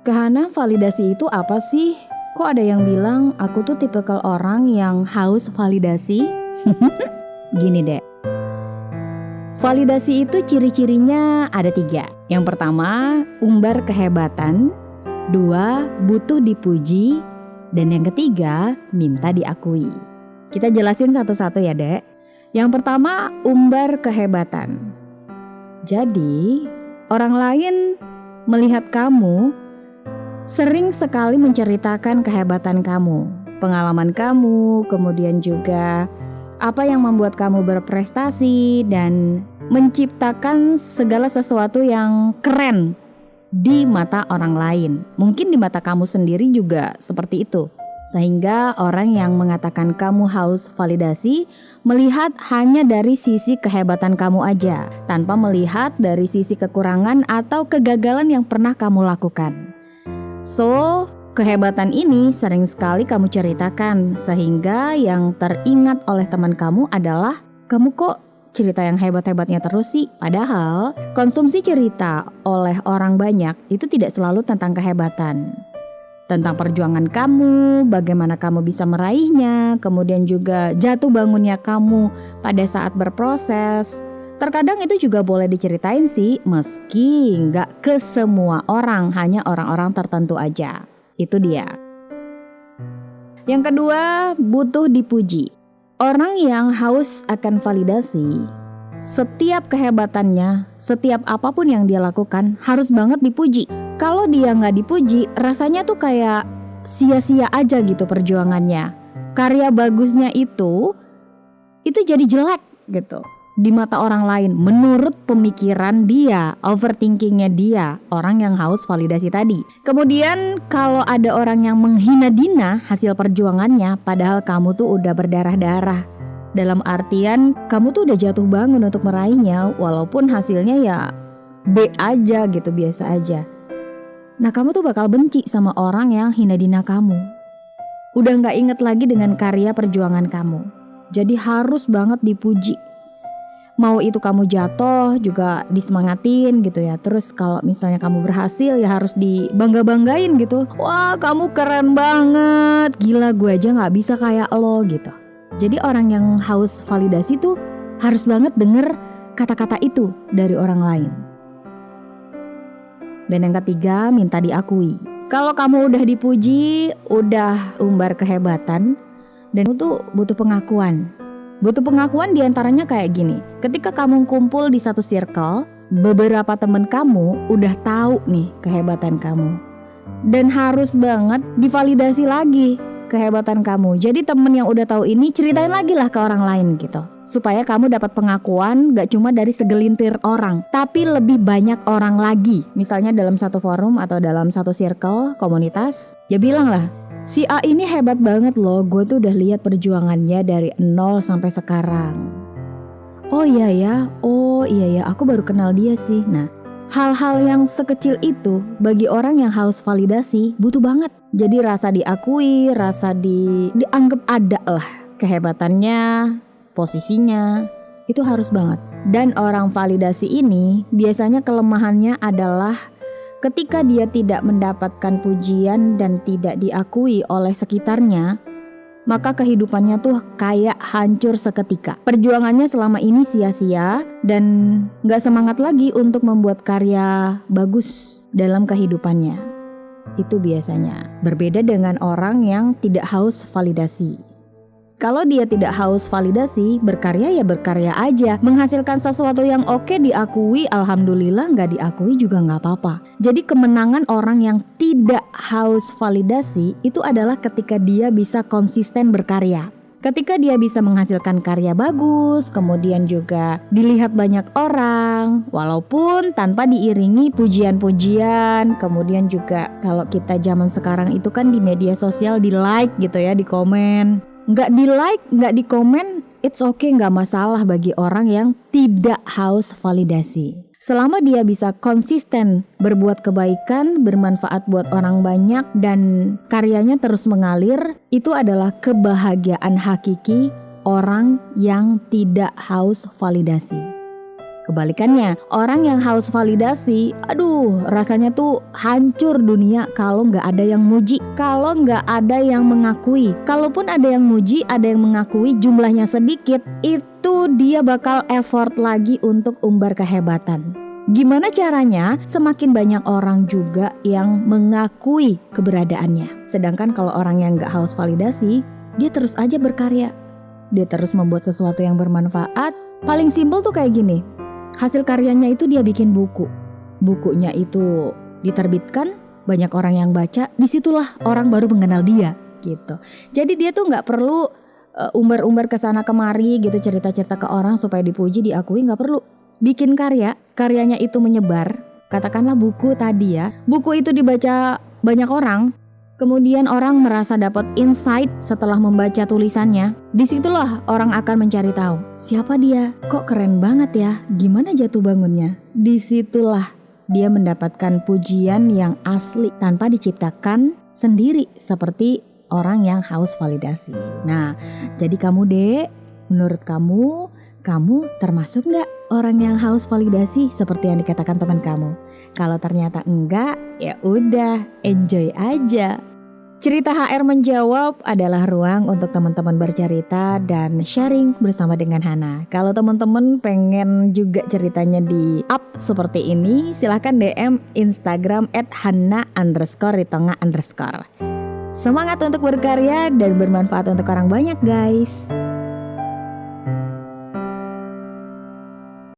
Kahana, validasi itu apa sih? Kok ada yang bilang aku tuh tipikal orang yang haus validasi? Gini deh. Validasi itu ciri-cirinya ada 3. Yang pertama, umbar kehebatan. 2, butuh dipuji. Dan yang ketiga, minta diakui. Kita jelasin satu-satu ya, Dek. Yang pertama, umbar kehebatan. Jadi, orang lain melihat kamu sering sekali menceritakan kehebatan kamu, pengalaman kamu, kemudian juga apa yang membuat kamu berprestasi dan menciptakan segala sesuatu yang keren di mata orang lain. Mungkin di mata kamu sendiri juga seperti itu. Sehingga orang yang mengatakan kamu haus validasi melihat hanya dari sisi kehebatan kamu aja, tanpa melihat dari sisi kekurangan atau kegagalan yang pernah kamu lakukan. So, kehebatan ini sering sekali kamu ceritakan, sehingga yang teringat oleh teman kamu adalah, kamu kok cerita yang hebat-hebatnya terus sih? Padahal konsumsi cerita oleh orang banyak itu tidak selalu tentang kehebatan. Tentang perjuangan kamu, bagaimana kamu bisa meraihnya, kemudian juga jatuh bangunnya kamu pada saat berproses. Terkadang itu juga boleh diceritain sih, meski nggak ke semua orang, hanya orang-orang tertentu aja. Itu dia. Yang kedua, butuh dipuji. Orang yang haus akan validasi, setiap kehebatannya, setiap apapun yang dia lakukan harus banget dipuji. Kalau dia nggak dipuji, rasanya tuh kayak sia-sia aja gitu perjuangannya. Karya bagusnya itu jadi jelek gitu di mata orang lain, menurut pemikiran dia, overthinkingnya dia, orang yang haus validasi tadi. Kemudian kalau ada orang yang menghina-dina hasil perjuangannya, padahal kamu tuh udah berdarah-darah, dalam artian kamu tuh udah jatuh bangun untuk meraihnya, walaupun hasilnya ya B aja gitu, biasa aja. Nah, kamu tuh bakal benci sama orang yang hina-dina kamu. Udah gak inget lagi dengan karya perjuangan kamu. Jadi harus banget dipuji. Mau itu kamu jatuh juga disemangatin gitu ya. Terus kalau misalnya kamu berhasil ya harus dibangga-banggain gitu. Wah, kamu keren banget, gila, gue aja gak bisa kayak lo gitu. Jadi orang yang haus validasi tuh harus banget denger kata-kata itu dari orang lain. Dan yang ketiga, minta diakui. Kalau kamu udah dipuji, udah umbar kehebatan, dan itu butuh pengakuan. Butuh pengakuan diantaranya kayak gini. Ketika kamu kumpul di satu circle, beberapa temen kamu udah tahu nih kehebatan kamu. Dan harus banget divalidasi lagi kehebatan kamu. Jadi temen yang udah tahu ini ceritain lagi lah ke orang lain gitu. Supaya kamu dapat pengakuan gak cuma dari segelintir orang, tapi lebih banyak orang lagi. Misalnya dalam satu forum atau dalam satu circle, komunitas, ya bilang lah, si A ini hebat banget loh, gue tuh udah lihat perjuangannya dari 0 sampai sekarang. Oh iya ya, aku baru kenal dia sih. Nah, hal-hal yang sekecil itu bagi orang yang haus validasi butuh banget. Jadi rasa diakui, rasa dianggap ada lah kehebatannya, posisinya, itu harus banget. Dan orang validasi ini biasanya kelemahannya adalah ketika dia tidak mendapatkan pujian dan tidak diakui oleh sekitarnya, maka kehidupannya tuh kayak hancur seketika. Perjuangannya selama ini sia-sia dan gak semangat lagi untuk membuat karya bagus dalam kehidupannya. Itu biasanya berbeda dengan orang yang tidak haus validasi. Kalau dia tidak haus validasi, berkarya ya berkarya aja. Menghasilkan sesuatu yang oke diakui, alhamdulillah, gak diakui juga gak apa-apa. Jadi kemenangan orang yang tidak haus validasi itu adalah ketika dia bisa konsisten berkarya. Ketika dia bisa menghasilkan karya bagus, kemudian juga dilihat banyak orang, walaupun tanpa diiringi pujian-pujian. Kemudian juga kalau kita zaman sekarang itu kan di media sosial di like gitu ya, di komen. Nggak di like, nggak di komen, it's okay, nggak masalah bagi orang yang tidak haus validasi. Selama dia bisa konsisten berbuat kebaikan, bermanfaat buat orang banyak, dan karyanya terus mengalir, itu adalah kebahagiaan hakiki orang yang tidak haus validasi. Kebalikannya, orang yang haus validasi, aduh rasanya tuh hancur dunia kalau nggak ada yang muji, kalau nggak ada yang mengakui. Kalaupun ada yang muji, ada yang mengakui, jumlahnya sedikit, itu dia bakal effort lagi untuk umbar kehebatan. Gimana caranya? Semakin banyak orang juga yang mengakui keberadaannya. Sedangkan kalau orang yang nggak haus validasi, dia terus aja berkarya. Dia terus membuat sesuatu yang bermanfaat. Paling simpel tuh kayak gini. Hasil karyanya itu dia bikin buku. Bukunya itu diterbitkan, banyak orang yang baca, disitulah orang baru mengenal dia gitu. Jadi dia tuh nggak perlu umbar-umbar kesana kemari gitu, cerita-cerita ke orang supaya dipuji, diakui, nggak perlu. Bikin karya, karyanya itu menyebar, katakanlah buku tadi ya. Buku itu dibaca banyak orang, kemudian orang merasa dapat insight setelah membaca tulisannya. Disitulah orang akan mencari tahu, siapa dia? Kok keren banget ya? Gimana jatuh bangunnya? Disitulah dia mendapatkan pujian yang asli tanpa diciptakan sendiri seperti orang yang haus validasi. Nah, jadi kamu Dek, menurut kamu termasuk nggak orang yang haus validasi seperti yang dikatakan teman kamu? Kalau ternyata enggak, ya udah, enjoy aja. Cerita HR menjawab adalah ruang untuk teman-teman bercerita dan sharing bersama dengan Hana. Kalau teman-teman pengen juga ceritanya di up seperti ini, silahkan DM Instagram @hana_ritonga_. Semangat untuk berkarya dan bermanfaat untuk orang banyak guys.